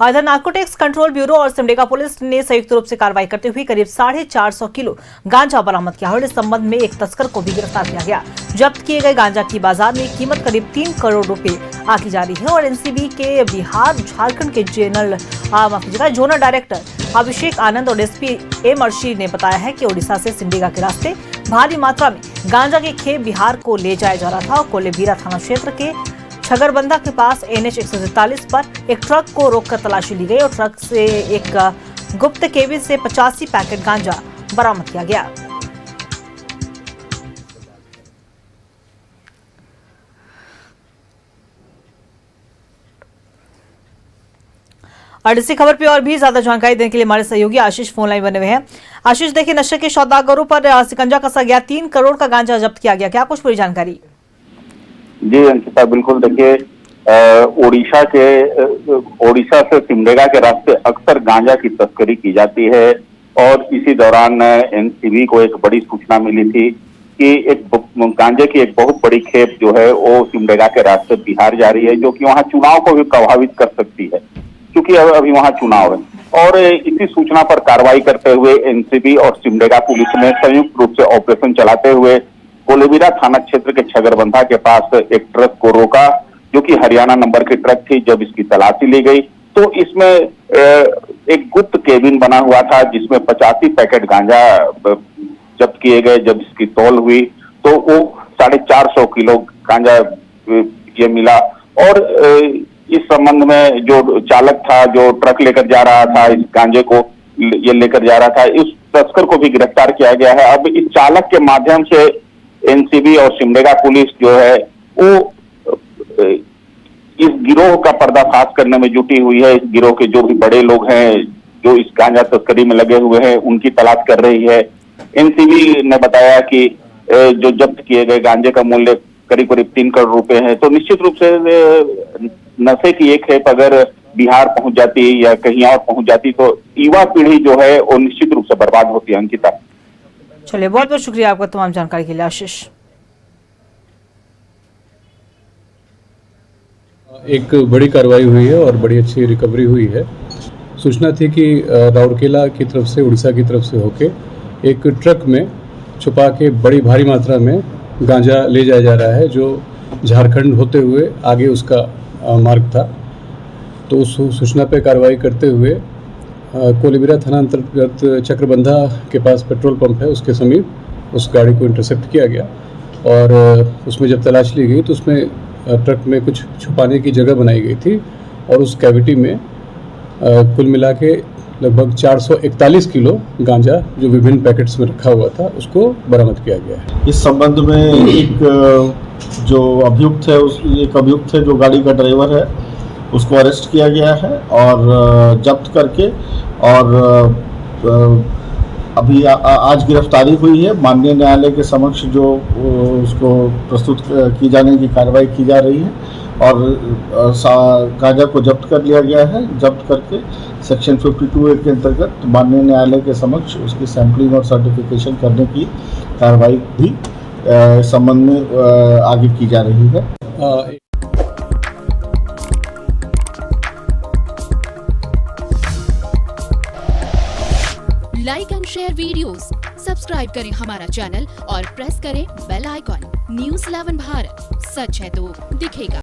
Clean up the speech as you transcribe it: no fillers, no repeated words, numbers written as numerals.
इधर narcotics control bureau और Simdega police ने संयुक्त रूप से कार्रवाई करते हुए करीब 450 किलो गांजा बरामद किया और इस संबंध में एक तस्कर को भी गिरफ्तार किया गया। जब्त किए गए गांजा की बाजार में कीमत करीब 3 करोड़ रुपए आकी जा रही है और एनसीबी के बिहार झारखंड के जोनल डायरेक्टर अभिषेक आनंद और एसपी एम अर्शी ने बताया है कि ओडिशा से सिमडेगा के रास्ते भारी मात्रा में गांजा के खेप बिहार को ले जाया जा रहा था और कोलेबिरा थाना क्षेत्र के छगरबंधा के पास NH 147 पर एक ट्रक को रोककर तलाशी ली गई और ट्रक से एक गुप्त केबिन से 85 पैकेट गांजा बरामद किया गया। और इसी खबर पे और भी ज्यादा जानकारी देने के लिए हमारे सहयोगी आशीष फोन लाइन बने हुए हैं। आशीष, देखिए नशे के सौदागरों पर शिकंजा कसा गया, 3 करोड़ का गांजा जब्त किया गया, क्या कुछ पूरी जानकारी? जी अंकिता, बिल्कुल। देखिए ओडिशा से सिमडेगा के रास्ते अक्सर गांजा की तस्करी की जाती है और इसी दौरान एनसीबी को एक बड़ी सूचना मिली थी कि एक गांजे की एक बहुत बड़ी खेप जो है वो सिमडेगा के रास्ते बिहार जा रही है, जो कि वहां चुनाव को भी प्रभावित कर सकती है क्योंकि अभी वहां चुनाव है। और इसी सूचना पर कार्रवाई करते हुए एनसीबी और सिमडेगा पुलिस ने संयुक्त रूप से ऑपरेशन चलाते हुए कोलेबिरा थाना क्षेत्र के छगरबंधा के पास एक ट्रक को रोका, जो कि हरियाणा नंबर की ट्रक थी। जब इसकी तलाशी ली गई तो इसमें एक गुप्त केबिन बना हुआ था जिसमें 85 पैकेट गांजा जब्त किए गए। जब इसकी तौल हुई तो वो 450 किलो गांजा ये मिला और इस संबंध में जो चालक था, जो ट्रक लेकर जा रहा था, इस गांजे को ये लेकर जा रहा था, इस तस्कर को भी गिरफ्तार किया गया है। अब इस चालक के माध्यम से एनसीबी और सिमडेगा पुलिस जो है वो इस गिरोह का पर्दाफाश करने में जुटी हुई है। इस गिरोह के जो भी बड़े लोग हैं जो इस गांजा तस्करी में लगे हुए हैं उनकी तलाश कर रही है। एनसीबी ने बताया कि जो जब्त किए गए गांजे का मूल्य करीब 3 करोड़ रुपए है। तो निश्चित रूप से नशे की एक खेप अगर बिहार पहुंच जाती या कहीं और पहुंच जाती तो युवा पीढ़ी जो है वो निश्चित रूप से बर्बाद होती है। अंकिता, चलिए, बहुत बहुत शुक्रिया आपका तमाम जानकारी के लिए आशीष। एक बड़ी कार्रवाई हुई है और बड़ी अच्छी रिकवरी हुई है। सूचना थी कि राउरकेला की तरफ से, उड़ीसा की तरफ से होके एक ट्रक में छुपा के बड़ी भारी मात्रा में गांजा ले जाया जा रहा है, जो झारखंड होते हुए आगे उसका मार्ग था। तो उस सूचना पे कार्रवाई करते हुए कोलेबिरा थाना अंतर्गत चक्रबंधा के पास पेट्रोल पंप है, उसके समीप उस गाड़ी को इंटरसेप्ट किया गया और उसमें जब तलाश ली गई तो उसमें ट्रक में कुछ छुपाने की जगह बनाई गई थी और उस कैविटी में कुल मिला के लगभग 441 किलो गांजा जो विभिन्न पैकेट्स में रखा हुआ था उसको बरामद किया गया है। इस संबंध में एक जो अभियुक्त है जो गाड़ी का ड्राइवर है उसको अरेस्ट किया गया है और जब्त करके और अभी आज गिरफ्तारी हुई है। माननीय न्यायालय के समक्ष जो उसको प्रस्तुत की जाने की कार्रवाई की जा रही है और गांजा को जब्त कर लिया गया है। जब्त करके सेक्शन 52A के अंतर्गत माननीय न्यायालय के समक्ष उसकी सैंपलिंग और सर्टिफिकेशन करने की कार्रवाई भी संबंध में आगे की जा रही है। Like and share videos, subscribe करें हमारा चैनल और प्रेस करें बेल आइकॉन। News 11 भारत, सच है तो दिखेगा।